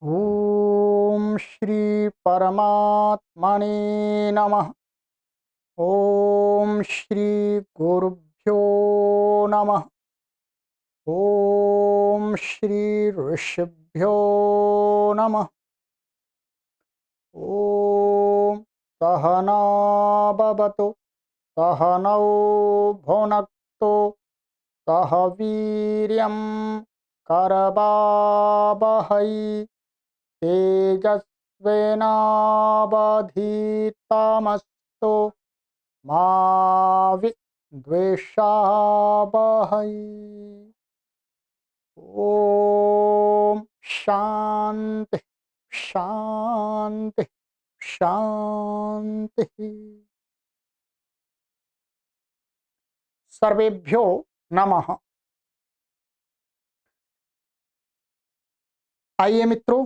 ओम श्री परमात्मने नमः। ओम श्री गुरुभ्यो नमः। ओम श्री ऋषिभ्यो नमः। ओम सहना भवतु सहनौ भुनक्तु सह वीर्यं करवावहै तेजस्विनावधीतमस्तु मा विद्विषावहै। ओम शांति शांति शांति। सर्वेभ्यो नमः। आइए मित्रों,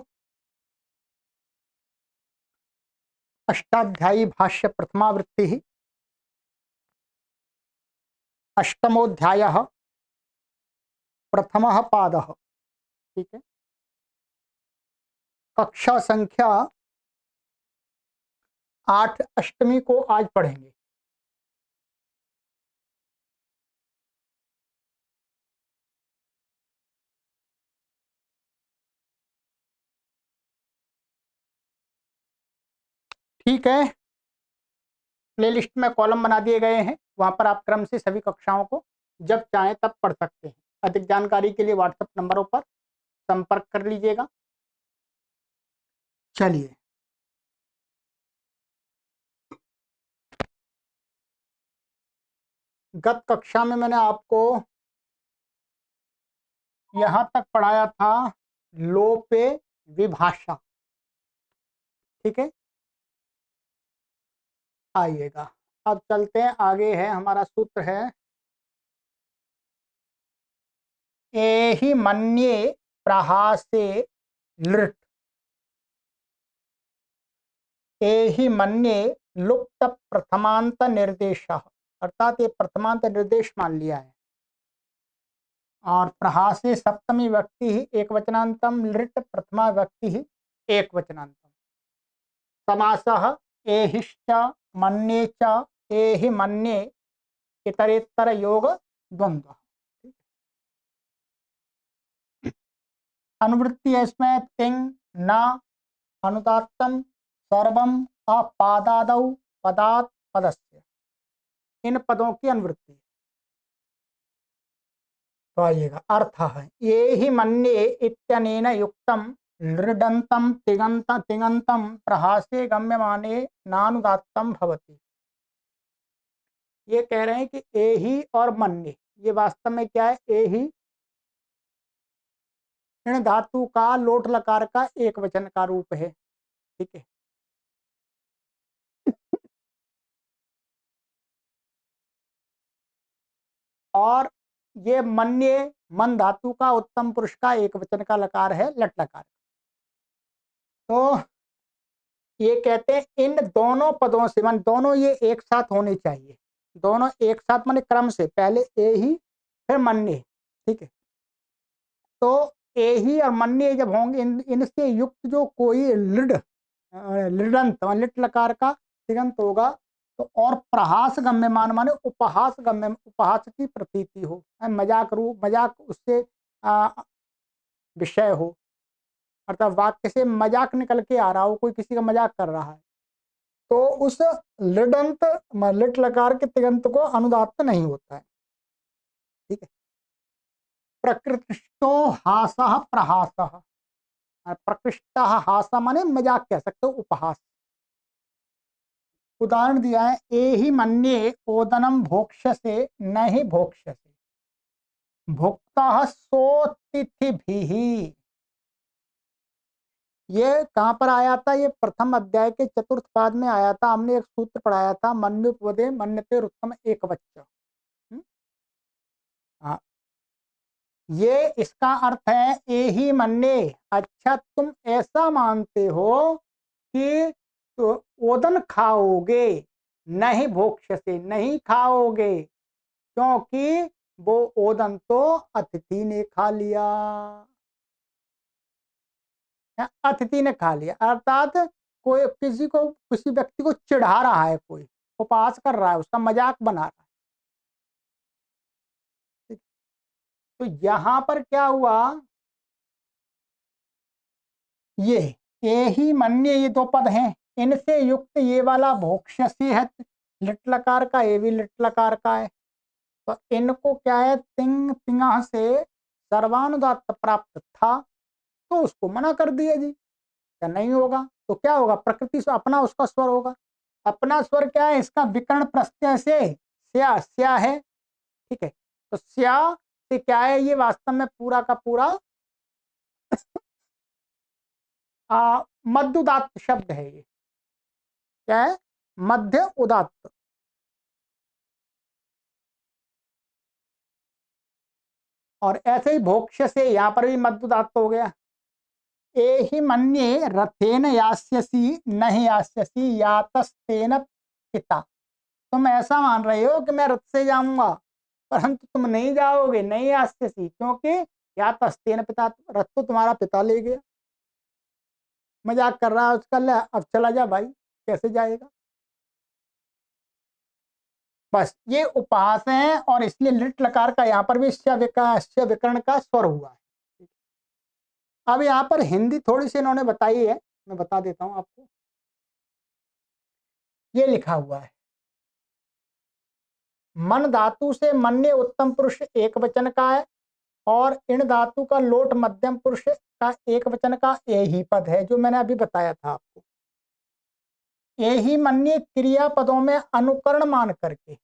अष्टाध्यायी भाष्य प्रथमावृत्ति अष्टमोऽध्यायः प्रथमः पादः। ठीक है, कक्षा संख्या 8 अष्टमी को आज पढ़ेंगे। ठीक है, प्लेलिस्ट में कॉलम बना दिए गए हैं, वहां पर आप क्रम से सभी कक्षाओं को जब चाहें तब पढ़ सकते हैं। अधिक जानकारी के लिए व्हाट्सएप नंबरों पर संपर्क कर लीजिएगा। चलिए, गत कक्षा में मैंने आपको यहां तक पढ़ाया था लोपे विभाषा। ठीक है, आइएगा अब चलते हैं आगे। है हमारा सूत्र है एहि मन्ये प्रहासे लृट् एहि मन्ये लुप्त प्रथमांत निर्देश, अर्थात ये प्रथमांत निर्देश मान लिया है। और प्रहासे सप्तमी व्यक्ति ही एक वचनांतम, लृट् प्रथमा व्यक्ति ही एक वचनांतम। समासः एहिश्च मन्ये च एहि मन्ये इतरेतर योग द्वंद्व। अनुवृत्ति है इसमें तिंग न अनुदात्तम सर्वम अपादादौ पदात् पदस्य, इन पदों की अनुवृत्ति। तो आइएगा, अर्थ है ये ही मन्ये इत्यनेन युक्तम लृडंतम तिगंत तिङन्तं प्रहासे गम्यमाने नानुदात्तम भवति। ये कह रहे हैं कि ए ही और मन्ये ये वास्तव में क्या है? ए ही इन धातु का लोट लकार का एक वचन का रूप है। ठीक है, और ये मन्ये मन धातु का उत्तम पुरुष का एक वचन का लकार है, लट लकार। तो ये कहते हैं इन दोनों पदों से, मन दोनों ये एक साथ होने चाहिए, दोनों एक साथ माने क्रम से, पहले ए ही फिर मन्ये। ठीक है, तो ए ही और मन्ये जब होंगे इनसे युक्त जो कोई लृडंत लिट लकार का तिगंत होगा तो, और प्रहास गम्यमान माने उपहास गम्य, उपहास की प्रतीति हो, मजाक रूप, मजाक उससे विषय हो, अर्थात वाक्य से मजाक निकल के आ रहा हो, कोई किसी का मजाक कर रहा है, तो उस लिडंत लिट लकार के तिगंत को अनुदात्त नहीं होता है। ठीक है, प्रकृष्टो हासः प्रहासः, प्रकृष्ट हास माने मजाक कह सकते हो, उपहास। उदाहरण दिया है ए ही मन्ये ओदनम भोक्ष्यसे न ही भोक्ष्यसे, भुक्तः सोतिथिभिः। ये कहाँ पर आया था? ये प्रथम अध्याय के चतुर्थ पाद में आया था। हमने एक सूत्र पढ़ाया था, मन्युपदे मन्यते उत्तम एक वच्च। हाँ, ये इसका अर्थ है ए ही मन्ये, अच्छा तुम ऐसा मानते हो कि तो ओदन खाओगे, नहीं भोक्ष से नहीं खाओगे, क्योंकि वो ओदन तो अतिथि ने खा लिया। अतिथि ने खा लिया, अर्थात कोई किसी व्यक्ति को चिढ़ा रहा है, कोई उपहास कर रहा है, उसका मजाक बना रहा है। तो यहां पर क्या हुआ, ये ही मन्य, ये दो पद हैं, इनसे युक्त ये वाला भोक्ष्यसी है, लिट लकार का, ये भी लिट लकार का है। तो इनको क्या है, तिंग तिंगा से सर्वानुदात्त प्राप्त था, तो उसको मना कर दिया जी, क्या नहीं होगा। तो क्या होगा, प्रकृति से अपना उसका स्वर होगा। अपना स्वर क्या है, इसका विकर्ण प्रत्यय से स्या है, ठीक है। तो स्या से क्या है, ये वास्तव में पूरा का पूरा मध्य उदात्त शब्द है। ये क्या है, मध्य उदात्त। और ऐसे ही भोक्ष्य से यहां पर भी मध्य उदात्त हो गया। एहि मन्ये रथेन यास्यसि नहीं यास्यसि यातस्तेन पिता, तुम ऐसा मान रहे हो कि मैं रथ से जाऊंगा, परंतु तुम नहीं जाओगे, नहीं यास्यसि, क्योंकि यातस्तेन पिता, रथ तो तुम्हारा पिता ले गया। मजाक कर रहा है उसका, ले अब चला जा भाई, कैसे जाएगा। बस ये उपहास है, और इसलिए लिट लकार का यहाँ पर भी स्य विकर्ण का स्वर हुआ है। अब यहाँ पर हिंदी थोड़ी सी इन्होंने बताई है, मैं बता देता हूँ आपको। ये लिखा हुआ है, मन धातु से मन्य उत्तम पुरुष एक वचन का है, और इन धातु का लोट मध्यम पुरुष का एक वचन का यही पद है, जो मैंने अभी बताया था आपको। यही मन्य क्रिया पदों में अनुकरण मान करके,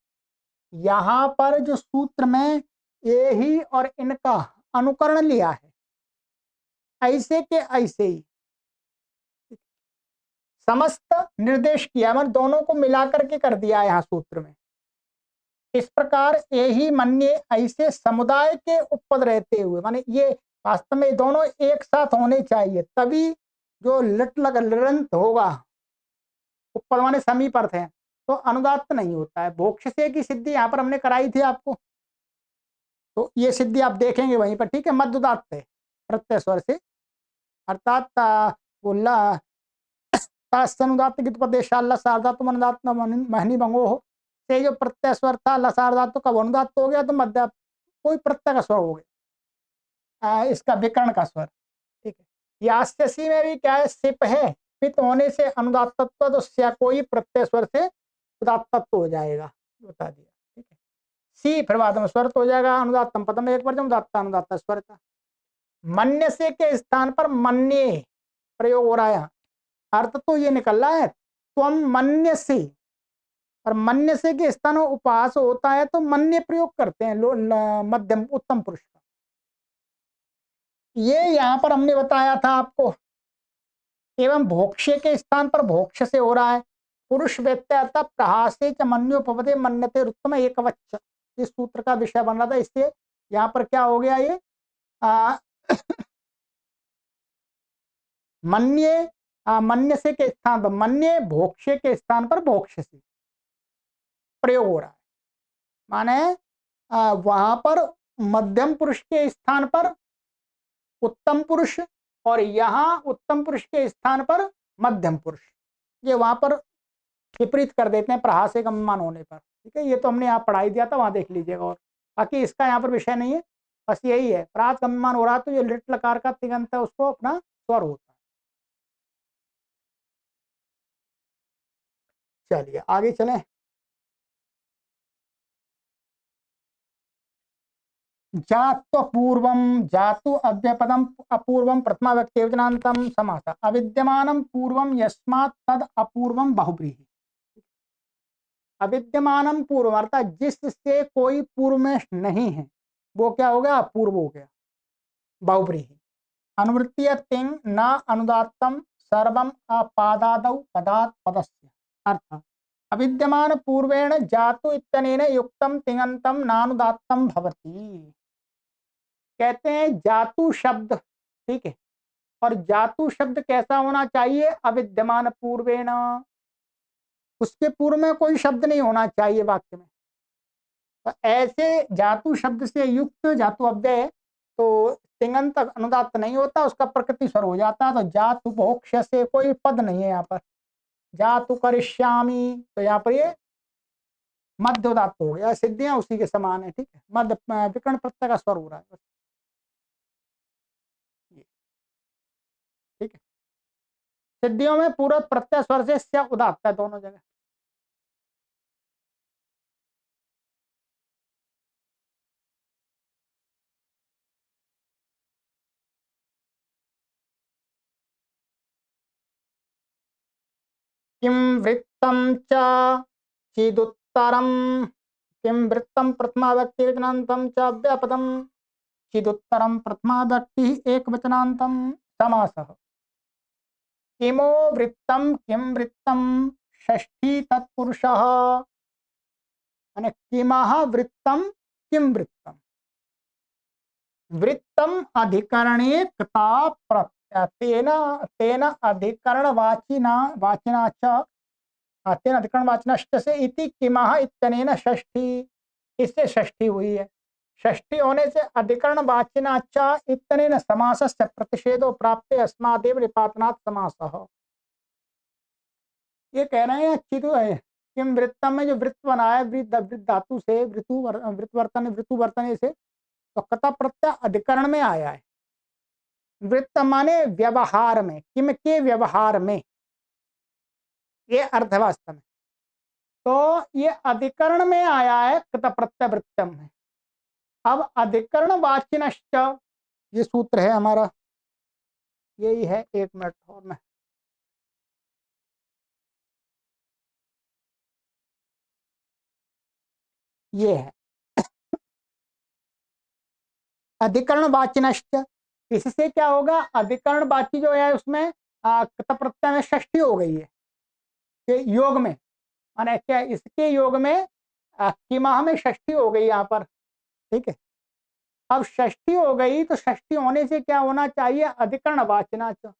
यहां पर जो सूत्र में यही और इनका अनुकरण लिया है, ऐसे के ऐसे ही समस्त निर्देश किया, मतलब दोनों को मिलाकर के कर दिया है यहाँ सूत्र में। इस प्रकार यही मन्य ऐसे समुदाय के उपपद रहते हुए, माने ये वास्तव में दोनों एक साथ होने चाहिए, तभी जो लट लग लृंत होगा, उपपद माने समीप अर्थ है, तो अनुदात्त नहीं होता है। भोक्ष से की सिद्धि यहाँ पर हमने कराई थी आपको, तो ये सिद्धि आप देखेंगे वहीं पर, ठीक है। मध्य उदात्त है प्रत्यय स्वर से, अर्थात वो अनुदात्त की उपदेशाल लसारदात अनुदात्त महनी भंगो हो से जो प्रत्यय स्वर था लसारदात, तो कब अनुदात्त हो गया, तो मध्य कोई प्रत्यय का स्वर हो गया, इसका विकर्ण का स्वर, ठीक है। यास्यसी में भी क्या है, सिप है, पित होने से अनुदात्तत्व, तो स्या कोई प्रत्यय स्वर से उदात्तत्व हो जाएगा, बता दिया, ठीक है। सी फिर बाद में स्वर हो जाएगा, अनुदात्तम पदम एक बार, उदात्ता अनुदात्त स्वर था। मन्य से के स्थान पर मन्य प्रयोग हो रहा है, अर्थ तो ये निकल रहा है त्वम मन्य से, और मन्य से के स्थान में उपहास होता है, तो मन्य प्रयोग करते हैं मध्यम उत्तम पुरुष का। ये यहां पर हमने बताया था आपको। एवं भोक्ष्य के स्थान पर भोक्ष से हो रहा है, पुरुष व्यत्यय प्रहासे च मन्योपपदे मन्यते उत्तम एक वच्च, इस सूत्र का विषय बन रहा था। इससे यहाँ पर क्या हो गया, ये मन्य मन्य से के स्थान पर मन्य, भोक्ष्य के स्थान पर भोक्ष से प्रयोग हो रहा है, माने वहां पर मध्यम पुरुष के स्थान पर उत्तम पुरुष, और यहाँ उत्तम पुरुष के स्थान पर मध्यम पुरुष, ये वहां पर विपरीत कर देते हैं प्रहास से गम्यमान होने पर, ठीक है। ये तो हमने यहाँ पढ़ाई दिया था, वहां देख लीजिएगा, और बाकी इसका यहाँ पर विषय नहीं है, बस यही है, प्रहास गम्यमान हो रहा, तो जो लिट लकार का तिगंत है उसको अपना स्वर होता है। चलिए आगे चलें। जात्वपूर्वं जातु अव्यपदम अपूर्वं प्रथमा व्यक्तिवचनान्तं समास अविद्यमानं पूर्वं यस्मात् तद अपूर्वं बहुब्रीहि। अविद्यमानं पूर्व अर्थात जिससे कोई पूर्व में नहीं है, वो क्या हो गया, अपूर्व हो गया, बहुब्रीहि। अनुवृत्तीय तिंग न अनुदात्तम सर्वम अपादादौ पदात् पदस्य, अर्थ अविद्यमान पूर्वेण जातु इत्यनेन युक्तम तिङन्तं नानुदात्तम भवति। कहते हैं जातु शब्द, ठीक है, और जातु शब्द कैसा होना चाहिए, अविद्यमान पूर्वेण, उसके पूर्व में कोई शब्द नहीं होना चाहिए वाक्य में। तो ऐसे जातु शब्द से युक्त जातु अव्यय है, तो तिङंत अनुदात्त नहीं होता, उसका प्रकृति स्वर हो जाता है। तो जातु भोक्ष्य से कोई पद नहीं है यहाँ पर। जातु करिष्यामि, तो यहाँ पर ये मध्य उदात्त हो गया। सिद्धियां उसी के समान है, ठीक है, मध्य विकर्ण प्रत्यय का स्वर हो रहा है बस। ठीक है, सिद्धियों में पूरा प्रत्यय स्वर से स्य उदात्त है दोनों जगह। किम वृत्तम च चिदुत्तरम, किम वृत्तम प्रथमा व्यक्ति वचनांतम च व्यापदम, चिदुत्तरम प्रथमा व्यक्ति एक वचनांतम समासः। किमो वृत्तम किम वृत्तम षष्ठी तत्पुरुषः, माने किमः वृत्तम किम वृत्तम। वृत्तम अधिकरणे कृता प्रत्यय तेन तेन अधिकरण वाचिना वाचिना च तेन अधिकरण वाचनश्च से इति किमः इत्यनेन षष्ठी, इससे षष्ठी हुई है। षष्ठी होने से अधिकरण वाचिना च इत्यनेन समासस्य प्रतिषेधो प्राप्ते अस्मादेव निपातनात् समासः। ये कह रहे हैं चितु है किम वृत्तम में जो वृत्त बना है वृत्त धातु से वृत्तुवर्तने से, तो कथा प्रत्यय अधिकरण में आया है। वृत्त माने व्यवहार में, किम के व्यवहार में, ये अर्थ है वास्तव में। तो ये अधिकरण में आया है कथा प्रत्यय वृत्तम में। अब अधिकरण वाचिनश्च, ये सूत्र है हमारा, यही है। एक मिनट और मैं, ये है अधिकरण वाचिनश्च। इससे क्या होगा, अधिकरण वाची जो है उसमें कथा प्रत्यय में षष्ठी हो गई है के योग में, माने क्या इसके योग में किमाह में षष्ठी हो गई यहाँ पर। ठीक है, अब षष्ठी हो गई तो षष्ठी होने से क्या होना चाहिए, अधिकरण वाचनाच।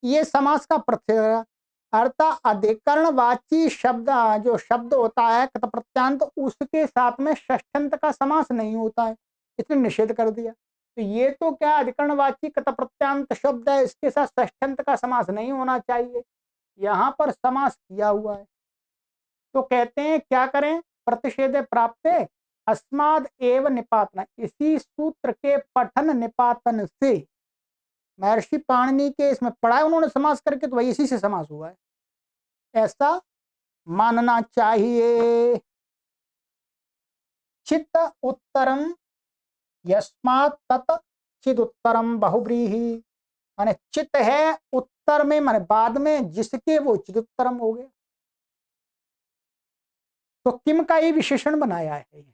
ये समास का प्रत्यय है, अर्थात अधिकरणवाची शब्द जो शब्द होता है कत प्रत्यांत, उसके साथ में षष्ठ्यंत का समास नहीं होता है, इसने निषेध कर दिया। तो ये तो क्या अधिकरणवाची कत प्रत्यांत शब्द है, इसके साथ षष्ठ्यंत का समास नहीं होना चाहिए, यहाँ पर समास किया हुआ है। तो कहते हैं क्या करें, प्रतिषेध प्राप्त अस्माद एव निपातना, इसी सूत्र के पठन निपातन से, महर्षि पाणिनि के इसमें पढ़ा है उन्होंने समास करके, तो वही इसी से समास हुआ है, ऐसा मानना चाहिए। चित्त उत्तरम यस्मात् तत् चिद उत्तरम बहुब्रीहि, माने चित्त है उत्तर में, माने बाद में, जिसके वो चिद उत्तरम हो गया। तो किम का ही विशेषण बनाया है।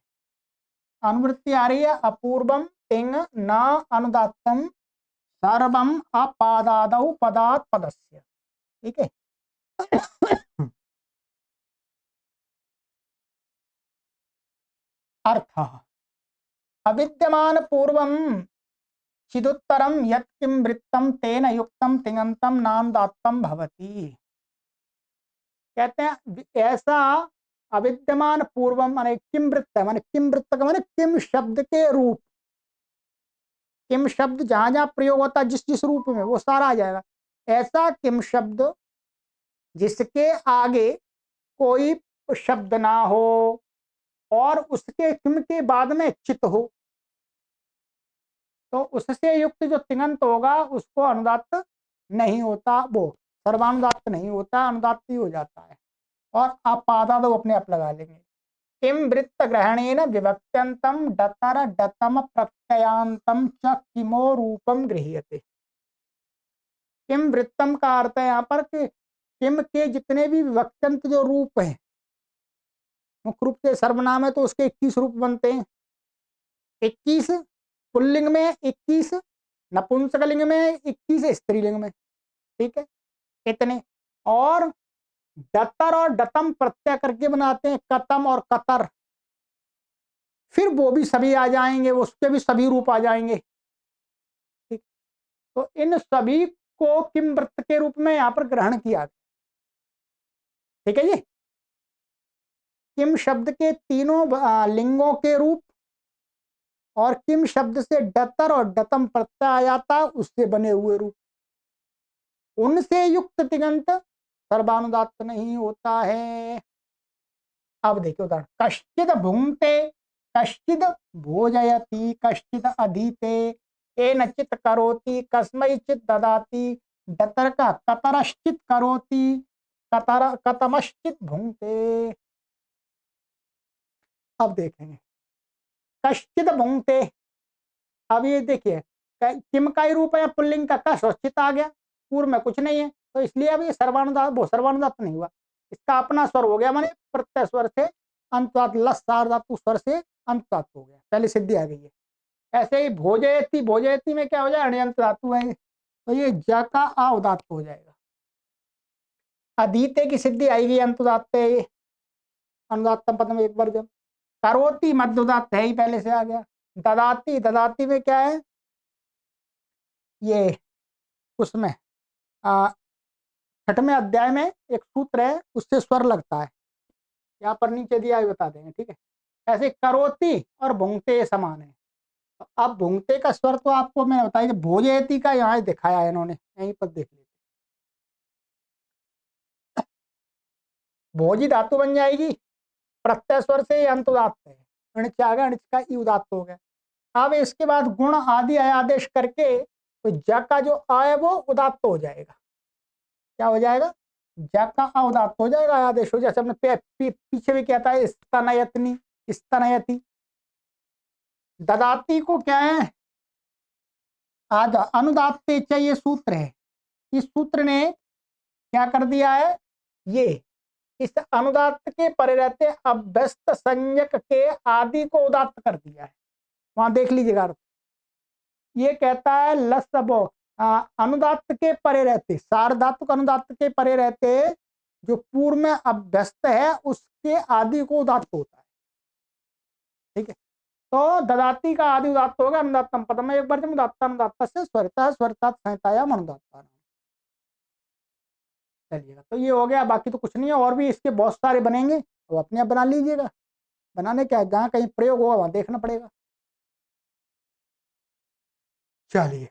अनुवृत्ति आ रही है, अपूर्वम तिंग न अनुदात्तम सर्वम अपादादौ पदात् पदस्य। ठीक है, अर्थ अविद्यमान पूर्वम चिदुत्तरम यत् किम वृत्तम तेन युक्तम तिङंतम नानुदात्तम भवति। कहते हैं ऐसा अविद्यमान पूर्वम माने किम वृत्त है, माने किम वृत्त का माने किम शब्द के रूप, किम शब्द जहां जहां प्रयोग होता है जिस जिस रूप में वो सारा आ जाएगा। ऐसा किम शब्द जिसके आगे कोई शब्द ना हो और उसके किम के बाद में चित हो, तो उससे युक्त जो तिङंत होगा उसको अनुदात्त नहीं होता, वो सर्वानुदात्त नहीं होता, अनुदात्त ही हो जाता है। और आप पादा दो अपने आप लगा लेंगे। किम वृत्त ग्रहणेन विभक्त्यंतम डतर डतम प्रत्ययांतम च किमो रूपम गृह्यते। किम वृत्तम का अर्थ है यहाँ पर कि किम के जितने भी विभक्त्यंत जो रूप हैं, मुख्य रूप से सर्वनाम है तो उसके 21 रूप बनते हैं, 21 पुल्लिंग में, 21 नपुंसकलिंग में, 21 स्त्रीलिंग में। ठीक है, इतने। और डतर और डतम प्रत्यय करके बनाते हैं, कतम और कतर, फिर वो भी सभी आ जाएंगे, उसके भी सभी रूप आ जाएंगे। ठीक, तो इन सभी को किम वृत्त के रूप में यहाँ पर ग्रहण किया। ठीक है जी, किम शब्द के तीनों लिंगों के रूप और किम शब्द से डतर और डतम प्रत्यय आ जाता है, उससे बने हुए रूप। उनसे युक्त तिङंत सर्वानुदात्त नहीं होता है। अब देखिए उदाहरण, कश्चिद भुंक्ते, कश्चिद भोजयति, कश्चिद अधीते, एनचित करोति, कस्मैचित ददाति, डतर का कतरश्चित करोति, कतर कतमश्चित भुंक्ते। अब देखेंगे कश्चिद भुंक्ते। अब ये देखिए किम का ही रूप है, पुल्लिंग का कश और चित आ गया, पूर्व में कुछ नहीं है, तो इसलिए अब ये सर्वानुदात वो सर्वानुदात नहीं हुआ, इसका अपना स्वर हो गया, माने प्रत्यय स्वर से अंतदात, लस सार धातु स्वर से अंतदात हो गया, पहले सिद्धि आ गई है। ऐसे ही भोजयति, भोजयति में क्या हो जाए, अण्यंत धातु है, तो ये ज का आ उदात्त हो जाएगा। अधीते की सिद्धि आएगी, अंतुदात्त है, अनुदात्तम पदम एक बार जब। करोति मध्य उदात्त है ही, पहले से आ गया। ददाती, ददाती में क्या है, ये उसमें छठवें अध्याय में एक सूत्र है, उससे स्वर लगता है, यहाँ पर नीचे दिया है, बता देंगे, ठीक है। ऐसे करोति और भुंगते समान है। तो अब भुंगते का स्वर तो आपको मैंने बताया, भोजयति का यहाँ दिखाया है इन्होंने, यहीं पर देख लीजिए। भोजी धातु बन जाएगी, प्रत्यय स्वर से अंत उदात्त है, अणिच आ गया, अणिच का ई उदात्त हो गया। अब इसके बाद गुण आदि आदेश करके तो ज का जो आ है वो उदात्त हो जाएगा। क्या हो जाएगा, ज का आ उदात्त हो जाएगा, आदेश हो, जैसे हमने पीछे भी कहता है स्तनयतनी, स्तनयति। ददाती को क्या है, आज अनुदात्ते च ये सूत्र है, इस सूत्र ने क्या कर दिया है, ये इस अनुदात्त के परे रहते अभ्यस्त संज्ञक के आदि को उदात्त कर दिया है। वहां देख लीजिएगा, ये कहता है लसबो अनुदात्त के परे रहते, सार्वधातुक अनुदात्त के परे रहते जो पूर्व में अभ्यस्त है उसके आदि को उदात्त होता है, ठीक है। तो ददाती का आदि उदात्त होगा अनुदात्तम पदम में एक बार, जब उदात्त अनुदात्त से स्वरता स्वरता संहितायाम अनुदात्त। चलिएगा, तो ये हो गया, बाकी तो कुछ नहीं है, और भी इसके बहुत सारे बनेंगे, तो अपने आप बना लीजिएगा, बनाने क्या, जहाँ कहीं प्रयोग होगा वहां देखना पड़ेगा। चलिए,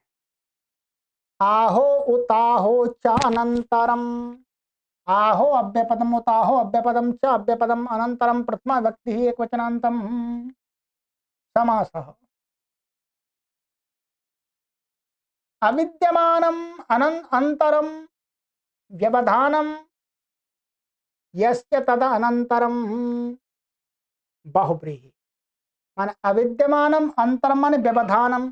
आहो उताहो च अनंतरम, आहो अव्यपदम, उताहो अव्यपदम च अव्यपदम, अनंतरम प्रथमा व्यक्ति ही एक वचनांतम समासः। अविद्यमानम अंतरम व्यवधानम यस्य तद अनंतरम बहुब्रीहि। माने अविद्यमानम अंतरम माने व्यवधानम,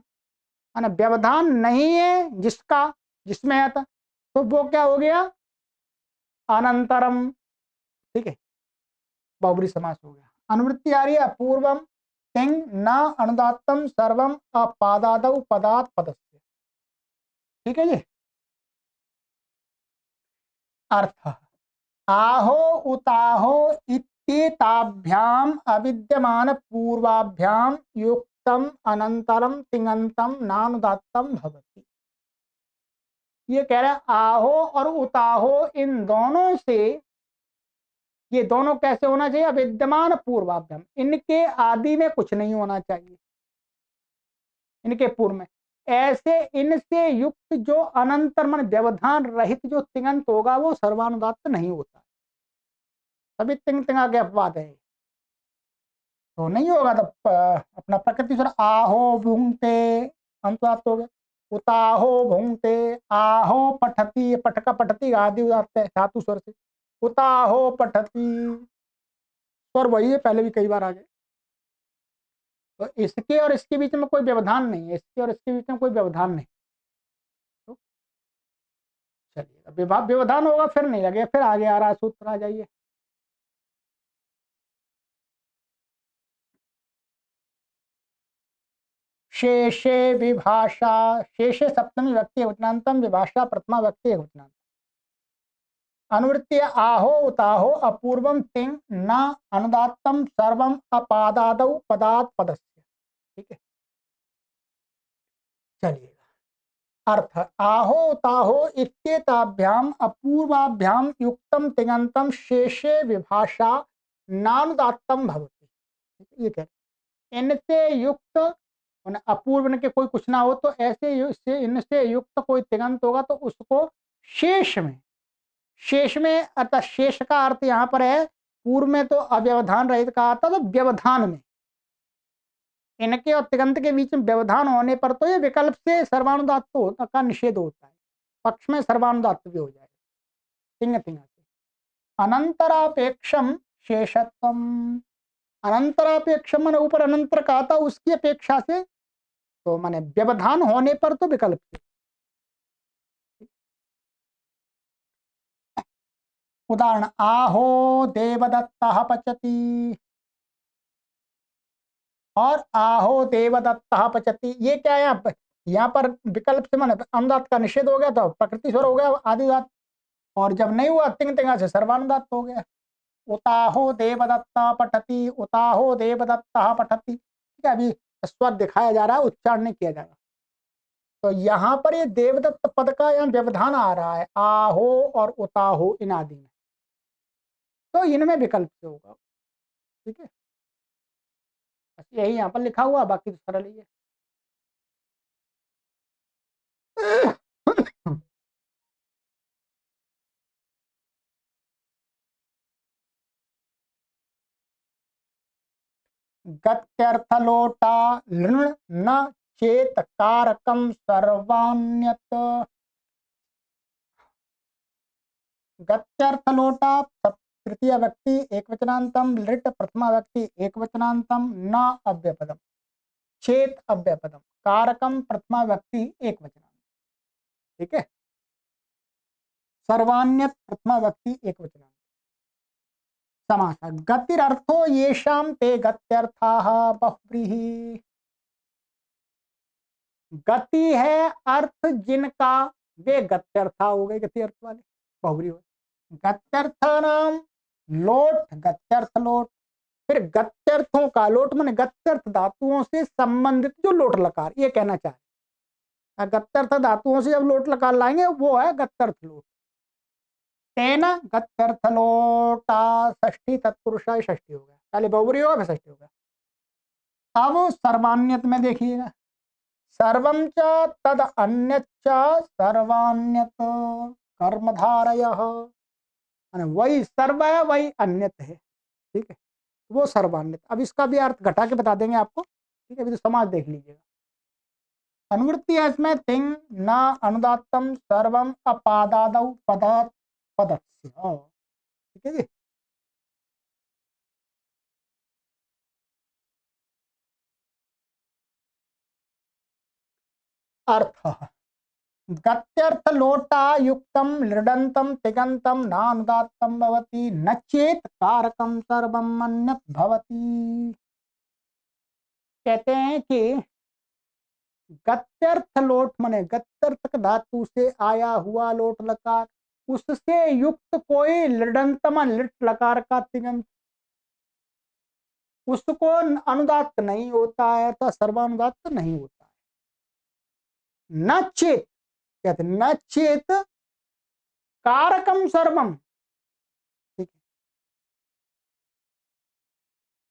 माने व्यवधान नहीं है जिसका, जिसमें है, तो वो क्या हो गया, अनंतरम, ठीक है, बहुब्री समास हो गया। अनुवृत्ति आ रही है, अपूर्वम तिंग न अनुदात्तम सर्वम अपादादौ पदात् पदस्य, ठीक है जी। अर्थ, आहो उताहो इत्येताभ्याम अविद्यमान पूर्वाभ्याम युक्तम अनंतरम तिङंतम नानुदात्तम भवति। ये कह रहा है आहो और उताहो, इन दोनों से, ये दोनों कैसे होना चाहिए, अविद्यमान पूर्वाभ्याम, इनके आदि में कुछ नहीं होना चाहिए, इनके पूर्व में। ऐसे इनसे युक्त जो अनंतर मन व्यवधान रहित जो तिङंत होगा वो सर्वानुदात्त नहीं होता, तभी तिंग तिंगा के अपवाद है, तो नहीं होगा। तो अपना प्रकृति स्वर आहो भुंगते अनुदात्त हो गया, उताहो भुंगते, आहो पठती, पटका पठती आदि उदात्त है धातु स्वर से, उताहो पठती स्वर वही है, पहले भी कई बार आ गए। तो इसके और इसके बीच में कोई व्यवधान नहीं है, इसके और इसके बीच में कोई व्यवधान नहीं। तो चलिए, व्यवधान होगा फिर नहीं लगेगा, फिर आगे आ रहा सूत्र, आ जाइए। शेषे विभाषा, शेषे सप्तमी व्यक्ति वचनांतम, विभाषा प्रथमा व्यक्ति वचनांत। अनुवृत्ति आहो उताहो अपूर्वम तिंग न अनुदात्तम सर्वम अपादादौ पदात् पदस्य, ठीक है। चलिएगा, अर्थ, आहो उताहो इत्येताभ्याम अपूर्वाभ्याम युक्तम तिङंतम शेषे विभाषा नानुदात्तम भवति। ये कह, इनसे युक्त अपूर्व के कोई कुछ ना हो तो ऐसे इनसे युक्त कोई तिङंत होगा तो उसको शेष में, शेष में अर्थात शेष का अर्थ यहाँ पर है, पूर्व में तो अव्यवधान रहित कहा था, तो व्यवधान में, इनके और तिगंत के बीच में व्यवधान होने पर तो ये विकल्प से सर्वानुदात्त का निषेध होता है, पक्ष में सर्वानुदात्त भी हो जाएगा तिंग तिंगा से। अनंतरापेक्षम शेषत्वम, अनंतरापेक्षम मैंने ऊपर अनंतर कहा था, उसकी अपेक्षा से तो माने व्यवधान होने पर तो विकल्प से। उदाहरण आहो देवदत्तः पचति, और आहो देवदत्तः पचति, ये क्या है यहाँ पर विकल्प से माने अनुदात का निषेध हो गया, तो प्रकृति स्वर हो गया आदिदात, और जब नहीं हुआ तिंग तिंगा से सर्वानुदात हो गया। उताहो देवदत्ता पठति, उताहो देवदत्तः पठति, ठीक है, अभी स्वर दिखाया जा रहा है, उच्चारण नहीं किया जा रहा। तो यहाँ पर ये देवदत्त पद का यहाँ व्यवधान आ रहा है, आहो और उताहो इन आदि में, तो इनमें विकल्प से होगा, ठीक है, बस यही यहाँ पर लिखा हुआ, बाकी तो सरल ही है। गत्यर्थलोटा लृण न चेत कारकम सर्वान्यत, गत्यर्थलोटा तृतीय व्यक्ति एकवचनांतम, लिट प्रथमा व्यक्ति एकवचनांतम, न अव्यपदम, चेत अव्यपदम, कारकम प्रथमा व्यक्ति एकवचनांतम, ठीक है, सर्वान्यत प्रथमा व्यक्ति एकवचनांतम। समास गतिरर्थो येषां ते गत्यर्थाः बहुव्रीहि, गति है अर्थ जिनका वे गत्यर्था हो गए, गति अर्थ वाले बहुव्रीहि हो। गत्यर्थानाम लोट गत्यर्थ लोट, फिर गत्यर्थों का लोट माने गत्यर्थ धातुओं से संबंधित जो लोट लकार, ये कहना चाह रहे, गत्यर्थ धातुओं से जब लोट लकार लाएंगे वो है गत्यर्थ लोट। तेन गत्यर्थ लोटा, षष्ठी तत्पुरुष षष्ठी हो गया, पहले बहुव्रीहि होगा फिर षष्ठी हो गया। अब सर्वान्यत में देखिएगा, सर्वं च तद अन्यच्च सर्वान्यत कर्मधारयः, वही सर्व है वही अन्यत है, ठीक है, वो सर्वान्यत। अब इसका भी अर्थ घटा के बता देंगे आपको, ठीक है, अभी तो समाज देख लीजिएगा। अनुवृत्ति है इसमें तिंग न अनुदात्तम सर्वम अपादादौ पदात् पदस्य, ठीक है जी। अर्थ गत्यर्थ लोटा युक्तम लृडंतम तिगंतम नानुदात्तम भवति न चेत कारकम सर्वम अन्यत भवति। कहते हैं कि गत्यर्थ लोट माने गत्यर्थ धातु से आया हुआ लोट लकार, उससे युक्त कोई लृडंतम लिट लकार का तिगंत, उसको अनुदात्त नहीं होता है, तो सर्वानुदात्त नहीं होता है। न चेत, कहते न चेत कारकम सर्वम, ठीक है,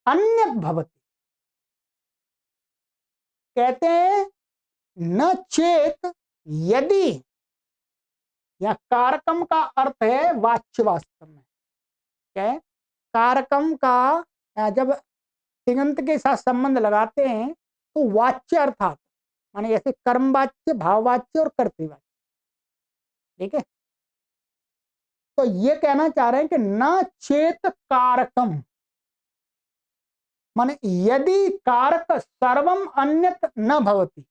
अन्यत भवति, कहते हैं न चेत, यदि, या कारकम का अर्थ है वाच्य, वास्तव में क्या है, कारकम का जब तिङंत के साथ संबंध लगाते हैं तो वाच्य अर्थात माने जैसे कर्मवाच्य, भाववाच्य और कर्तृवाच्य, ठीक है, तो ये कहना चाह रहे हैं कि न चेत कारकम माने यदि कारक सर्वम अन्यत न भवति,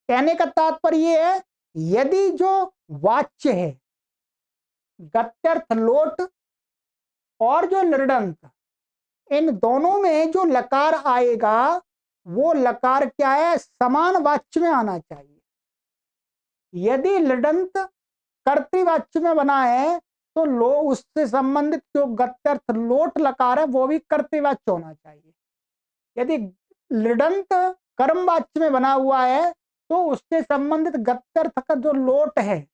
कहने का तात्पर्य ये है यदि जो वाच्य है गत्यर्थ लोट और जो लृडंत, इन दोनों में जो लकार आएगा वो लकार क्या है, समान वाच्य में आना चाहिए। यदि लृडंत कर्तृवाच्य में बना है तो लो उससे संबंधित जो गत्यर्थ लोट लकार है वो भी कर्तृवाच्य होना चाहिए। यदि लृडंत कर्मवाच्य में बना हुआ है तो उससे संबंधित गत्यर्थ का जो लोट है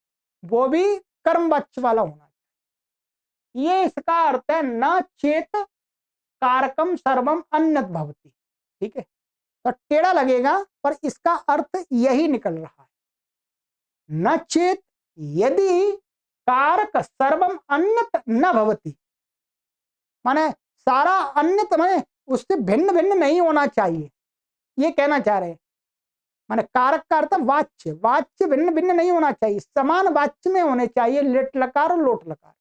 वो भी कर्मवाच्य वाला होना चाहिए। ये इसका अर्थ है न चेत कारकम सर्वम अन्यत भवति, ठीक है। तो टेढ़ा लगेगा, पर इसका अर्थ यही निकल रहा है। न चेत यदि कारक सर्वम अन्यत न भवति, माने सारा अन्यत माने उससे भिन्न भिन्न नहीं होना चाहिए, ये कहना चाह रहे हैं। माने कारक का अर्थ वाच्य, वाच्य भिन्न भिन्न नहीं होना चाहिए, समान वाच्य में होने चाहिए लिट लकार और लोट लकार।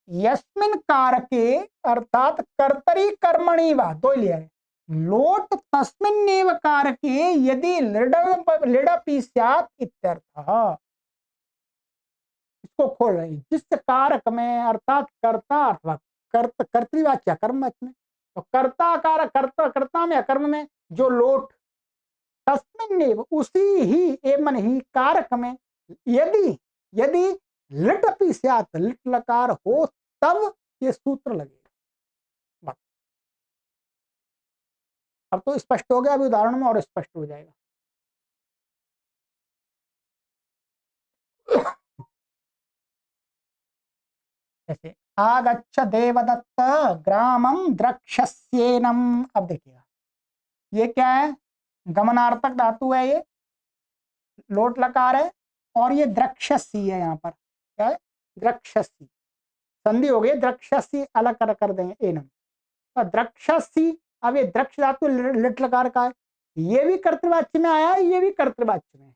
यस्मिन कारके अर्थात कर्तरी कर्मणि वा, दो लिया है, लोट तस्मिन्नेव कारके यदि लिडपि स्यात् इत्यर्थः। इसको खोल रहे हैं, जिस कारक में अर्थात कर्ता अथवा कर्तृवाच्य कर्मवाच्य में, तो कर्ता कारक कर्ता में कर्म में जो लोट, तस्मिन्नेव उसी ही एवं ही कारक में यदि यदि लिटपि स्यात् लिट लकार हो तब ये सूत्र लगेगा। बस अब तो स्पष्ट हो गया, अभी उदाहरण में और स्पष्ट हो जाएगा। जैसे आगच्छ देवदत्त ग्रामम द्रक्षस्येनम, अब देखिएगा ये क्या है, गमनार्थक धातु है, ये लोट लकार है, और ये द्रक्षसी है, यहाँ पर क्या है, द्रक्षसी, संधि हो गई, द्रक्षसी अलग कर देंगे एनम, तो द्रक्षसी। अब ये द्रक्ष धातु लिट लकार का है, ये भी कर्तृवाच्य में आया है, ये भी कर्तृवाच्य में,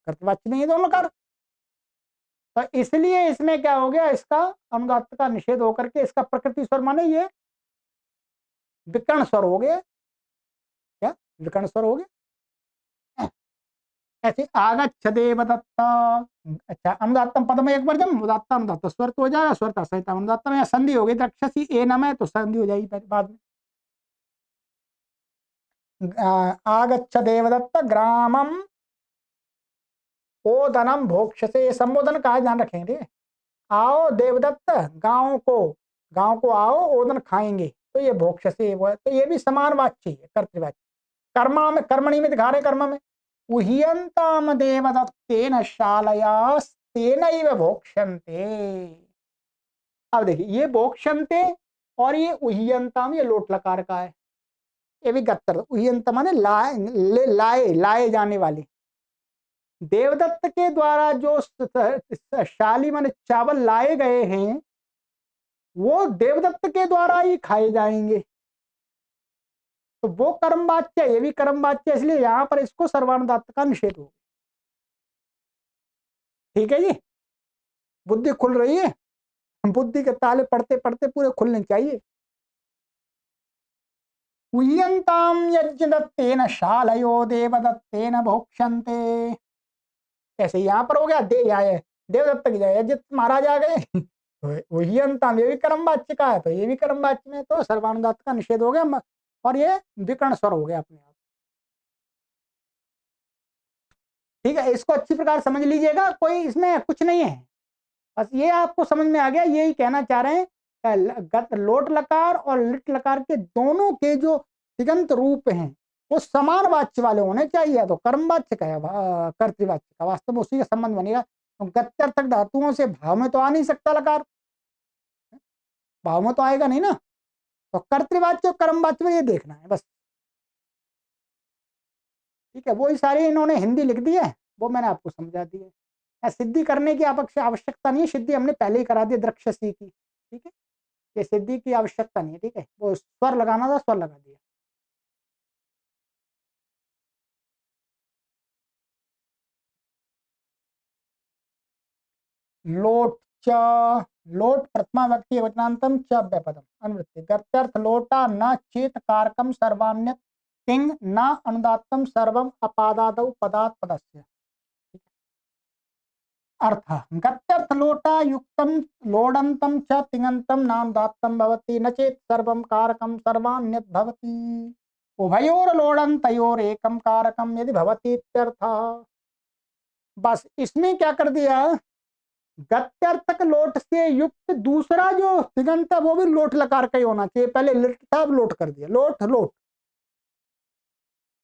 कर्तृवाच्य में ये दोनों लकार, तो इसलिए इसमें क्या हो गया, इसका अनुदात्त का निषेध होकर के इसका प्रकृति स्वर माने ये विकर्ण स्वर हो गया, क्या विकर्ण स्वर हो गया। ऐसे आगच्छ देवदत्त, अच्छा अनुदात्तम पदम एक बार जब उदात्त अनुदात्त स्वर तो हो जाएगा, स्वर सहित अनुदात्त में संधि हो गई, द्रक्षसी ए नम है तो संधि हो जाएगी बाद में। आगच्छ देवदत्त ग्रामम ओदनम भोक्ष्यसे, ये संबोधन का ध्यान रखेंगे, आओ देवदत्त गांव को आओ ओदन खाएंगे, तो ये भोक्ष्यसे वो है, तो ये भी समान वाच्य है, कर्तृवाच्य। कर्मा में कर्मणि में दिखा रहे, कर्म में उह्यंताम देवदत्तेन शालयास्तेनैव भोक्ष्यन्ते। अब देखिए ये भोक्ष्यन्ते और ये उह्यंताम, ये लोट लकार का है, ये भी गत्तर, उह्यंत माने लाए जाने वाले। देवदत्त के द्वारा जो शाली माने चावल लाए गए हैं वो देवदत्त के द्वारा ही खाए जाएंगे, तो वो कर्म वाच्य, ये भी कर्म वाच्य, इसलिए यहां पर इसको सर्वानुदात्त का निषेध हो। ठीक है जी, बुद्धि खुल रही है, बुद्धि के ताले पढ़ते पढ़ते पूरे खुलने चाहिए। उह्यंताम यज्ञदत्तेन शालयो देवदत्तेन भोक्ष्यन्ते, ऐसे यहाँ पर हो गया दे आए देवदत्त की जगह यज्ञ महाराज आ गए, तो उह्यंताम ये भी कर्म वाच्य का है, तो ये भी कर्म वाच्य में, तो सर्वानुदात्त का निषेध हो गया, और ये विकर्ण स्वर हो गया अपने आप। ठीक है, इसको अच्छी प्रकार समझ लीजिएगा, कोई इसमें कुछ नहीं है, बस ये आपको समझ में आ गया, यही कहना चाह रहे हैं, लोट लकार और लिट लकार के दोनों के जो तिगंत रूप हैं वो समान वाच्य वाले होने चाहिए, तो कर्म वाच्य का है, कर्तृवाच्य का, वास्तव में उसी का संबंध बनेगा। तो गत्यर्थक धातुओं से भाव में तो आ नहीं सकता लकार, भाव में तो आएगा नहीं ना, तो कर्तृवाच्य और कर्मवाच्य में ये देखना है बस। ठीक है, वही सारी इन्होंने हिंदी लिख दी है, वो मैंने आपको समझा दी है, सिद्धि करने की आवश्यकता नहीं है, सिद्धि हमने पहले ही करा दी द्रक्षसी की। ठीक है, ये सिद्धि की आवश्यकता नहीं है, ठीक है, वो स्वर लगाना था, स्वर लगा दिया। लोट च, लोट प्रथमा व्यक्ति वचनांतम च व्यापदम अनुवृत्ति, गत्यर्थ लोटा न चेत कारकम सर्वान्यत तिंग न अनुदात्तम सर्वम अपादादौ पदात् पदस्य। अर्थ गत्यर्थ लोटा युक्तम लोडंतम च तिङंतम नानुदात्तम भवति न चेत सर्वम कारकम सर्वान्यत भवति, उभयोर लोडंतयोर एकम कारकम यदि भवति इत्यर्थः। बस इसमें क्या कर दिया, गत्यर्थक लोट से युक्त दूसरा जो तिगंत है वो भी लोट लकार का ही होना चाहिए, पहले लिट था अब लोट कर दिया, लोट लोट,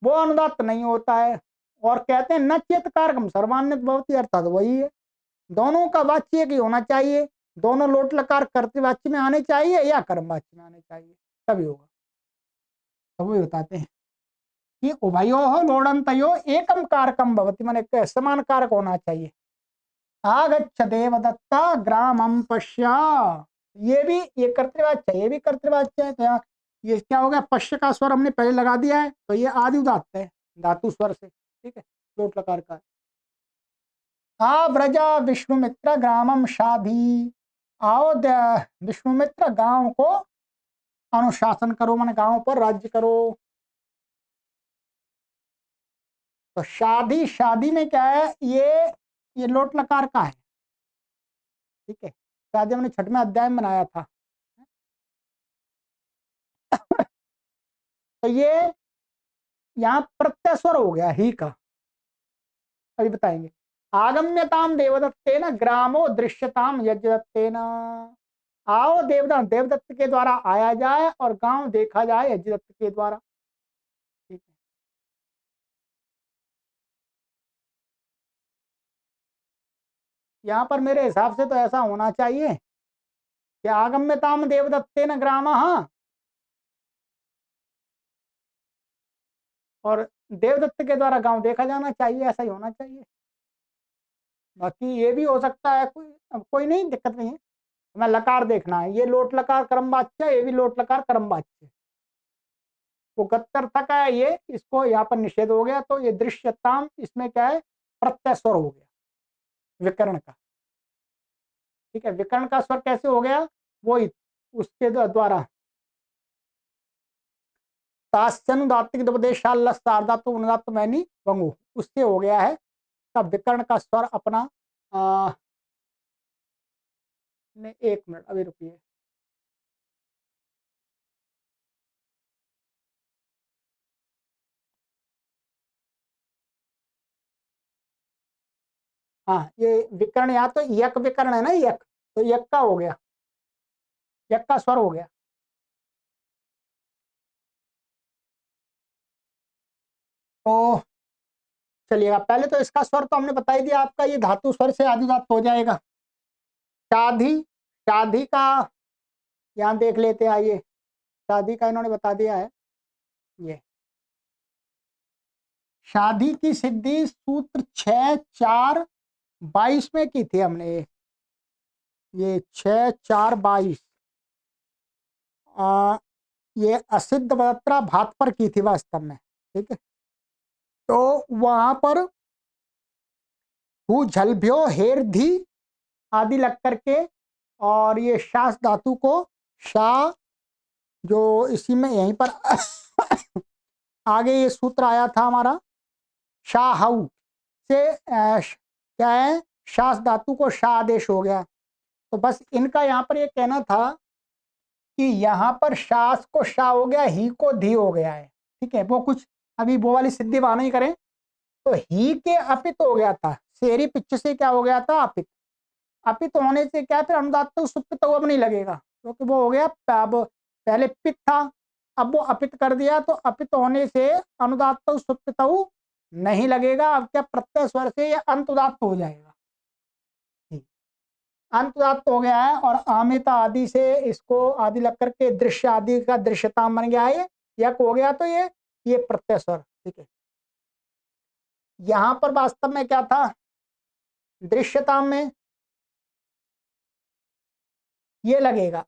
वो अनुदात्त नहीं होता है, और कहते हैं न चेत कारकम सर्वान्यत भवति, अर्थात वही है, दोनों का वाच्य एक ही होना चाहिए, दोनों लोट लकार कर्तृवाच्य में आने चाहिए या कर्मवाच्य में आने चाहिए, तभी होगा, तो वही बताते हैं। कि उभयोः लोडन्तयो एकम कारकम भवति, माने समान कारक होना चाहिए। आगच्छ देवदत्ता ग्रामं पश्य, ये भी ये कर्तृवाच्य है, ये भी कर्तृवाच्य है। तो यहाँ ये क्या हो गया, पश्य का स्वर हमने पहले लगा दिया है, तो ये आदि उदात्त है धातु स्वर से, ठीक है, लोट लकार का। आ व्रजा विष्णुमित्र ग्रामम शाधी, आओ विष्णुमित्र गांव को अनुशासन करो, माने गांव पर राज्य करो। तो शादी, शादी में क्या है, ये लोट लकार का है, ठीक है। शादी हमने 6वें अध्याय में बनाया था। तो ये यहाँ प्रत्यय स्वर हो गया ही का, अभी बताएंगे। आगम्यताम देवदत्तेन ग्रामो दृश्यताम यज्ञदत्तेन, आओ देवदत्त, देवदत्त के द्वारा आया जाए और गांव देखा जाए यज्ञदत्त के द्वारा, ठीक है। यहाँ पर मेरे हिसाब से तो ऐसा होना चाहिए कि आगम्यताम देवदत्तेन ग्रामः, और देवदत्त के द्वारा गांव देखा जाना चाहिए, ऐसा ही होना चाहिए। बाकी ये भी हो सकता है, कोई नहीं, दिक्कत नहीं है। हमें लकार देखना है, ये लोट लकार क्रमवाच्य, ये भी लोट लकार क्रमवाच्य। वो गत्तर तक है ये, इसको यहाँ पर निषेध हो गया, तो ये दृश्यताम, इसमें क्या है, प्रत्यय स्वर हो गया विकर्ण का, ठीक है। विकर्ण का स्वर कैसे हो गया, वो उसके द्वारा तास्यनुदात्तिक उपदेशाल सारधातु अनुदात्त मैनी वंगु, उससे हो गया है। तब विकर्ण का स्वर अपना ने, एक मिनट अभी रुकिए। हाँ, ये विकर्ण यहाँ तो यक विकर्ण है ना, यक, तो यक का हो गया, यक का स्वर हो गया। तो चलिएगा, पहले तो इसका स्वर तो हमने बता ही दिया आपका, ये धातु स्वर से आदि धातु हो जाएगा। शाधी, शाधी का यहाँ देख लेते हैं, आइए, शादी का इन्होंने बता दिया है। ये शादी की सिद्धि सूत्र 6-4-22 में की थी हमने, ये 6-4-22, ये असिद्ध बलत्रा भात पर की थी वास्तव में, ठीक है। तो वहां पर हु झलभ्यो हेर धी आदि लग करके, और ये शास धातु को शा, जो इसी में यहीं पर आगे ये सूत्र आया था हमारा, शाहु से क्या है, शास धातु को शा आदेश हो गया। तो बस इनका यहाँ पर ये कहना था कि यहाँ पर शास को शा हो गया, ही को धी हो गया है, ठीक है। वो कुछ अभी वो वाली सिद्धि वहां नहीं करें, तो ही के अपित हो गया था, शेरी पिच्छ से क्या हो गया था, अपित। अपित होने से क्या, फिर अनुदात्त सुपित अब नहीं लगेगा, क्योंकि वो हो गया, अब पहले पित था, अब वो अपित कर दिया, तो अपित होने से अनुदात्त सुपित नहीं लगेगा। अब क्या, प्रत्यय स्वर से ये अंत उदात्त हो जाएगा, अंत उदात्त हो गया है। और आमिता आदि से इसको आदि लग करके दृश्य आदि का दृश्यताम बन गया है, यक हो गया, तो ये प्रत्यय स्वर, ठीक है। यहां पर वास्तव में क्या था, दृश्यताम में ये लगेगा,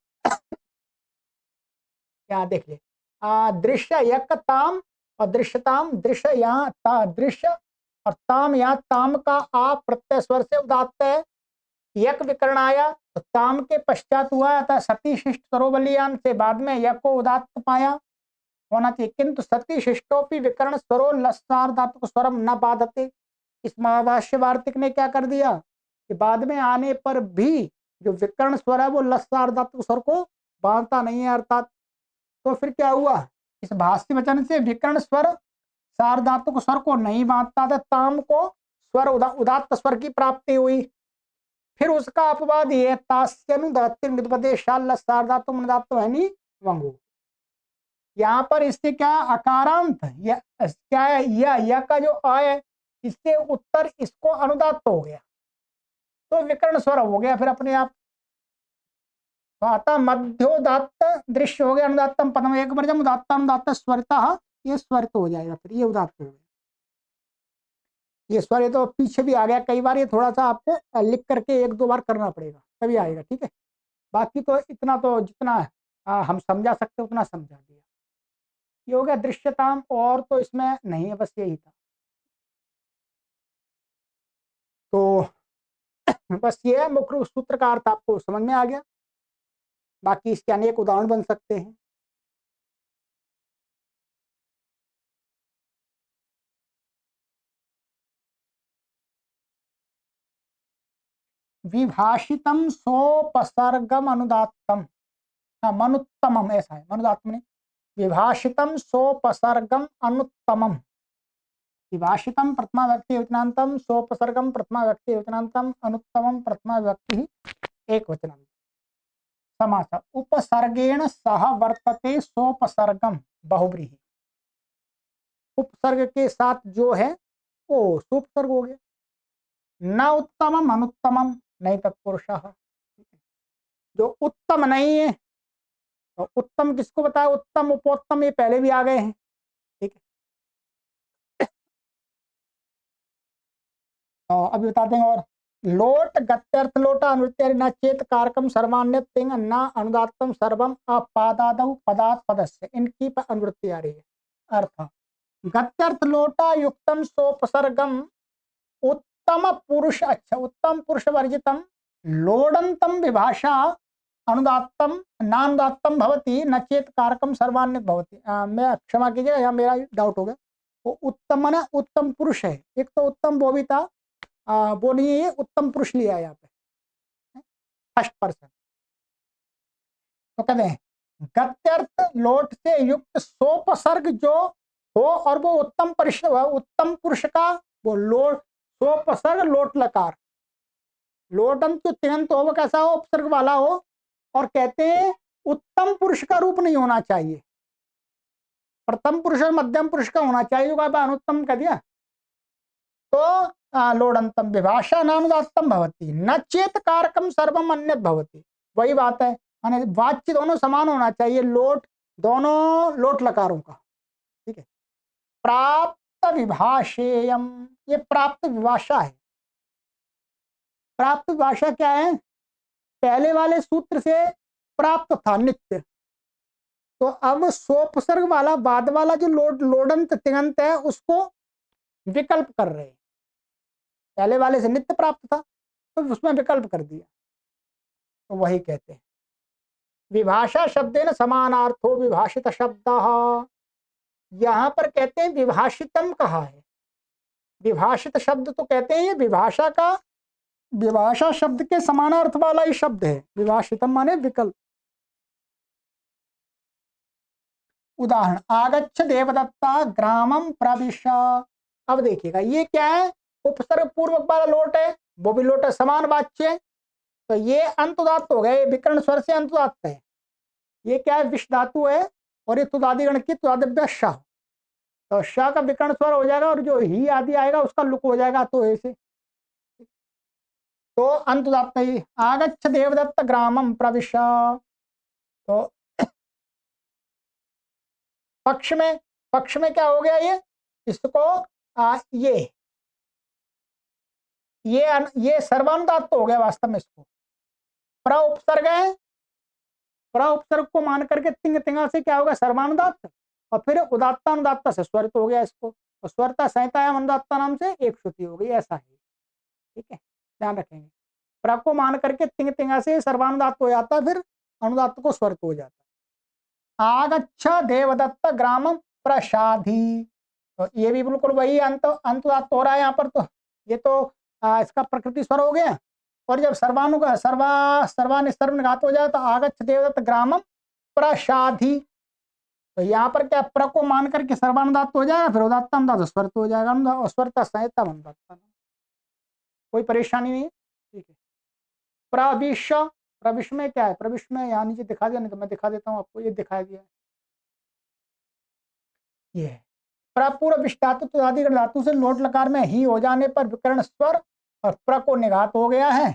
यहाँ देख ले, दृश्य यक ताम, और दृश्यताम, दृश्य यहाँ दृश्य, और ताम यहाँ ताम का आ प्रत्यय स्वर से उदात्त है। यक विकर्ण आया तो ताम के पश्चात हुआ, अतः सती शिष्ट सरोबलियान से बाद में यक को उदात्त पाया होना चाहिए, किंतु सती शिष्टोपि विकर्ण स्वरो लसार धातु स्वरम न बाधते। इस महाभाष्य वार्तिक ने क्या कर दिया कि बाद में आने पर भी जो विकर्ण स्वर है वो लसार धातु स्वर को बांधता नहीं है, अर्थात तो फिर क्या हुआ, इस भाष्य वचन से विकर्ण स्वर सार्वधातुक स्वर को नहीं बांधता था, ताम को स्वर उदात्त स्वर की प्राप्ति हुई। फिर उसका अपवाद ये वंगु, यहाँ पर इससे क्या अकारांत क्या है, या का जो अ है, इससे उत्तर इसको अनुदात्त हो गया, तो विकर्ण स्वर हो गया फिर अपने आप। तो अतः मध्योदात्त दृश्य हो गया अनुदात्तम पदम एक वर्जम उदात्त अनुदात्त स्वरता ये स्वर तो हो जाएगा, फिर ये उदात्त हो गया। ये स्वर तो पीछे भी आ गया कई बार, ये थोड़ा सा आपको लिख करके 1-2 बार करना पड़ेगा तभी आएगा, ठीक है। बाकी तो इतना तो जितना हम समझा सकते उतना समझा दिया। ये हो गया दृश्यताम, और तो इसमें नहीं है, बस यही था। तो बस ये है, मुख्य सूत्र का अर्थ आपको समझ में आ गया। बाकी इसके अनेक उदाहरण बन सकते हैं। विभाषितम सोपसर्गम अनुदात्तम, हाँ मनुत्तमम ऐसा है, मनुदात्म नहीं, विभाषितम सोपसर्गम अनुत्तमम। विभाषितम प्रथमा व्यक्ति वचनांतम, सोपसर्गम प्रथमा व्यक्ति वचनांतम, अनुत्तमम प्रथमा व्यक्ति एक वचनांतम। समास उपसर्गेण सह वर्तते सोपसर्गम बहुब्रीहि। उपसर्ग के साथ जो है वो सोपसर्ग हो गया। न उत्तमम अनुत्तमम नहीं तत्पुरुषः, जो उत्तम नहीं है, तो उत्तम किसको बताया, उत्तम उपोत्तम ये पहले भी आ गए हैं, ठीक है। तो अभी बता देंगे। और लोट गत्यर्थ लोटा अनुवृत्ति न चेत कारकम सर्वान्य तिंग न अनुदात्तम सर्वम अपादादौ पदात् पदस्य, इनकी पर अनुवृत्ति आ रही है। अर्थ गत्यर्थ लोटा युक्तम सोपसर्गम उत्तम पुरुष, अच्छा उत्तम पुरुष वर्जितम लोडंतम विभाषा अनुदात्तम नानुदात्तम भवति न चेत कारकम सर्वान्य भवति। मैं क्षमा कीजिएगा, यहाँ मेरा डाउट हो गया। वो उत्तम ना उत्तम पुरुष है, एक तो उत्तम वो भी था, वो नहीं है, उत्तम पुरुष लिया है यहाँ पे फर्स्ट पर्सन। तो कहते हैं गत्यर्थ लोट से युक्त सोपसर्ग जो हो, और वो उत्तम पुरुष, उत्तम पुरुष का वो लोट, सोपसर्ग लोट लकार, लोटम जो तिङंत हो वो कैसा हो, उपसर्ग वाला हो, और कहते हैं उत्तम पुरुष का रूप नहीं होना चाहिए, प्रथम पुरुष और मध्यम पुरुष का होना चाहिए, जो कहा अनुत्तम कह दिया। तो लोडंतम विभाषा नानुदात्तम भवति न चेत कारकम सर्वम अन्यत भवति, वही बात है, माने वाच्य दोनों समान होना चाहिए, लोट दोनों लोट लकारों का, ठीक है। प्राप्त विभाषेयम, ये प्राप्त विभाषा है। प्राप्त विभाषा क्या है, पहले वाले सूत्र से प्राप्त था नित्य, तो अब सोपसर्ग वाला बाद वाला जो लोडंत तिङंत है उसको विकल्प कर रहे हैं। पहले वाले से नित्य प्राप्त था तो उसमें विकल्प कर दिया, तो वही कहते हैं विभाषा शब्देन समानार्थो विभाषित शब्द। यहां पर कहते हैं विभाषितम कहा है, विभाषित शब्द तो कहते हैं ये विभाषा का, विभाषा शब्द के समानार्थ वाला ही शब्द है, विभाषितम माने विकल्प। उदाहरण आगच्छ देवदत्ता ग्रामम प्रविश। अब देखिएगा ये क्या है, उपसर्ग पूर्वक वाला लोट है, वो भी लोट है, समान वाच्य है, तो ये अंतुदात्त हो गए, विकर्ण स्वर से अंतुदात्त है। ये क्या है, विष धातु है, और ये तुदादिगण की तुदादिव्य श, तो श का विकर्ण स्वर हो जाएगा, और जो ही आदि आएगा उसका लुक हो जाएगा, तो ऐसे तो अंतुदात्त ही। आगच्छ देवदत्त ग्रामम प्रविश, तो पक्ष में क्या हो गया, इसको ये सर्वानुदात्त हो गया वास्तव में। इसको प्र उपसर्ग है, प्र उपसर्ग को मान करके तिंग तिंगा से क्या होगा, सर्वानुदात्त, और फिर उदात्तानुदात्त से स्वरित हो गया इसको, और स्वरता संहिता अनुदात्ता नाम से एक श्रुति हो गई, ऐसा है, ठीक है, ध्यान रखेंगे। प्र को मान करके तिंग तिंगा से सर्वानुदात्त हो जाता है, फिर अनुदात्त को स्वरित हो जाता है। आगच्छ देवदत्त ग्रामम प्रसाधी, तो ये भी बिल्कुल वही अंतुदात्त हो रहा है यहाँ पर, तो ये तो इसका प्रकृति स्वर हो गया, और जब सर्वानिस्तर्वनिघात हो जाए तो आगच्छ देवदत्त ग्रामम प्रसाधी, तो यहाँ पर क्या प्र को मान करके सर्वानुदात्त हो जाएगा, फिर उदात्त अनुदात्त स्वरित हो जाएगा, स्वरता संहिता अनुदात्त, कोई परेशानी नहीं है, ठीक है। प्रविश, प्रविश में क्या है, प्रविश में यहाँ नीचे दिखा दिया, नहीं तो मैं दिखा देता हूँ आपको, ये दिखाई दिया, ये है प्रपूर्व विष्टातु तुदादिगण धातु से लोट लकार में ही हो जाने पर विकर्ण स्वर और प्र को निघात हो गया है,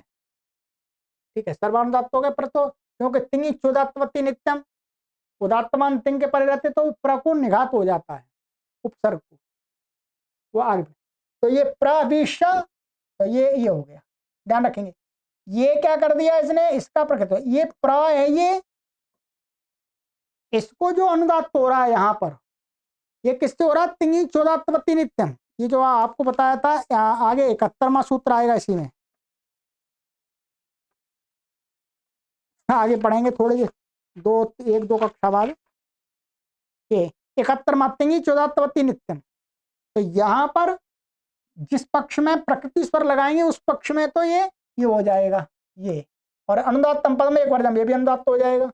ठीक है, सर्वानुदात्त हो गया प्र, तो क्योंकि तिंगी चुदात्वती नित्यम, उदात्तमान तिंग के परे रहते तो प्र को निघात हो जाता है, उपसर्ग को, वो आगे। तो ये प्रविश, तो ये हो गया, ध्यान रखेंगे। ये क्या कर दिया इसने, इसका प्रकृत, ये प्र है, ये इसको जो अनुदात हो रहा है यहां पर, ये किससे हो रहा है, तिंगी चोदात्पत्ति नित्यम। ये जो आपको बताया था आगे 71वां सूत्र आएगा इसी में, आगे पढ़ेंगे थोड़े एक दो कक्षा बाद। ये 71वां तिंगी चोदात्पत्ति नित्यम। तो यहां पर जिस पक्ष में प्रकृति स्वर लगाएंगे उस पक्ष में तो ये हो जाएगा ये, और अनुदात्तम पद में एक बार ये भी अनुदात्त हो जाएगा,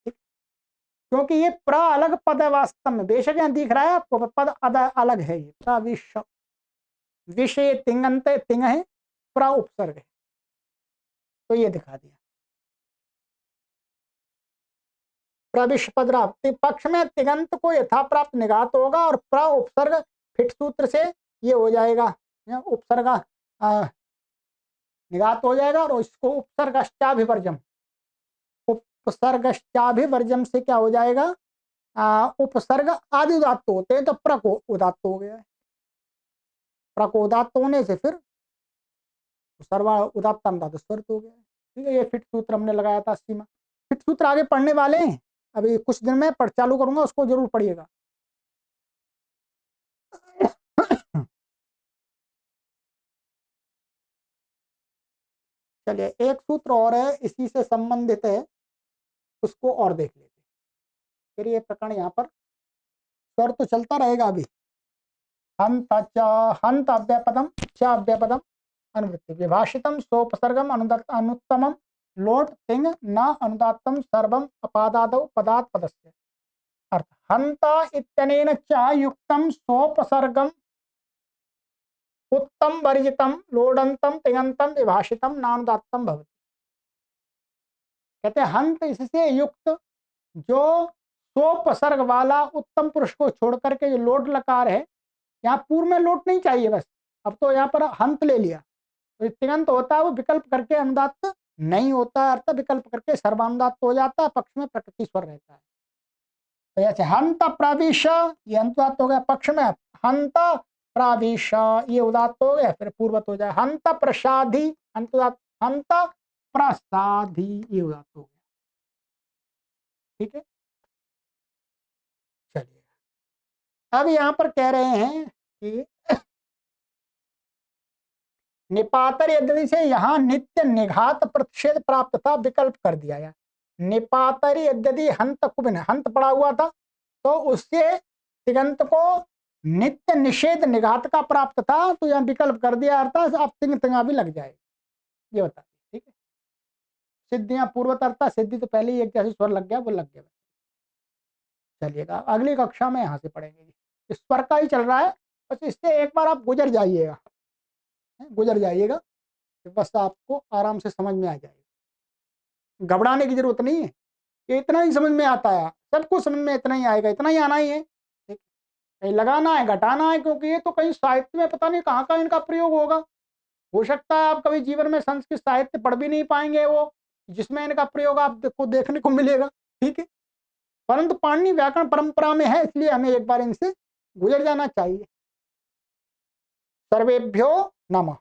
क्योंकि ये प्र अलग पद है वास्तव में, बेशक यहाँ दिख रहा है आपको पद अलग है। ये प्रविश, विषय तिंगंत तिंग है, प्र उपसर्ग है, तो ये दिखा दिया। प्रविश पद पक्ष में तिगंत को यथा प्राप्त निघात होगा और प्र उपसर्ग फिट सूत्र से ये हो जाएगा, उपसर्ग निघात हो जाएगा, और इसको उपसर्गश्चाभिवर्जम, उपसर्गश्चाभिवर्जम से क्या हो जाएगा, उपसर्ग आदि उदात्त होते हैं तो प्र को उदात्त हो गया है, प्र को उदात्त होने से फिर सर्वा उदात्त अनुदात स्वरित हो गया है। ठीक है, ये फिट सूत्र हमने लगाया था सीमा। फिट सूत्र आगे पढ़ने वाले हैं, अभी कुछ दिन में पढ़ चालू करूंगा, उसको जरूर पढ़िएगा। चलिए एक सूत्र और है इसी से संबंधित है, उसको और देख लेते हैं, फिर ये प्रकरण यहाँ पर स्वर तो चलता रहेगा अभी। हंत हंत अव्यपदम च अव्यपदम अनुवृत्ति विभाषितम सोपसर्गम अनुत्तमम लोट तिंग न अनुदात्तम सर्वम अपादादौ पदात् पदस्य। अर्थ हंत इत्यनेन च युक्तम सोपसर्गम उत्तम वर्जितम लोडंतम तिङंतम विभाषितम नानुदात्तम भवति। कहते हैं हंत इससे युक्त जो सोपसर्ग वाला उत्तम पुरुष को छोड़ करके जो लोट लकार है, यहाँ पूर्व में लोट नहीं चाहिए बस, अब तो यहाँ पर हंत ले लिया, तो तिङंत होता है वो विकल्प करके अनुदात्त नहीं होता है, अर्थ विकल्प करके सर्वानुदात्त हो जाता है, पक्ष में प्रकृति स्वर रहता है। तो जैसे हंत प्रविश, ये अनुदात्त हो गया, पक्ष में हंत प्रविश ये उदात्त हो गया, फिर पूर्वत हो जाए हंत प्रसादी, अंतुदात्त हंत प्रसादी ये उदात्त हो गया। ठीक है, चलिए अब यहाँ पर कह रहे हैं कि निपातर यदि से यहाँ नित्य निघात प्रतिषेध प्राप्त था, विकल्प कर दिया गया। निपातर यदि हंत कुबिन, हंत पड़ा हुआ था तो उससे तिगंत को नित्य निषेध निघात का प्राप्त था, तो यहाँ विकल्प कर दिया, अर्थात अब तिंग तिंगा भी लग जाएगा, ये बता दिया। ठीक है, सिद्धियां पूर्वत अर्थात सिद्धि तो पहले ही एक जैसे स्वर लग गया, वो लग गया। चलिएगा अगली कक्षा में यहाँ से पढ़ेंगे, इस स्वर का ही चल रहा है, बस इससे एक बार आप गुजर जाइएगा, तो बस आपको आराम से समझ में आ जाएगा, घबराने की जरूरत नहीं है, कि इतना ही समझ में आता है, सबको समझ में इतना ही आएगा, इतना ही आना ही है। ठीक, कहीं लगाना है घटाना है, क्योंकि ये तो कहीं साहित्य में पता नहीं कहाँ का इनका प्रयोग होगा, हो सकता है आप कभी जीवन में संस्कृत साहित्य पढ़ भी नहीं पाएंगे वो जिसमें इनका प्रयोग आपको देखने को मिलेगा। ठीक है, परंतु पाणिनि व्याकरण परंपरा में है, इसलिए हमें एक बार इनसे गुजर जाना चाहिए। सर्वेभ्यो नमः।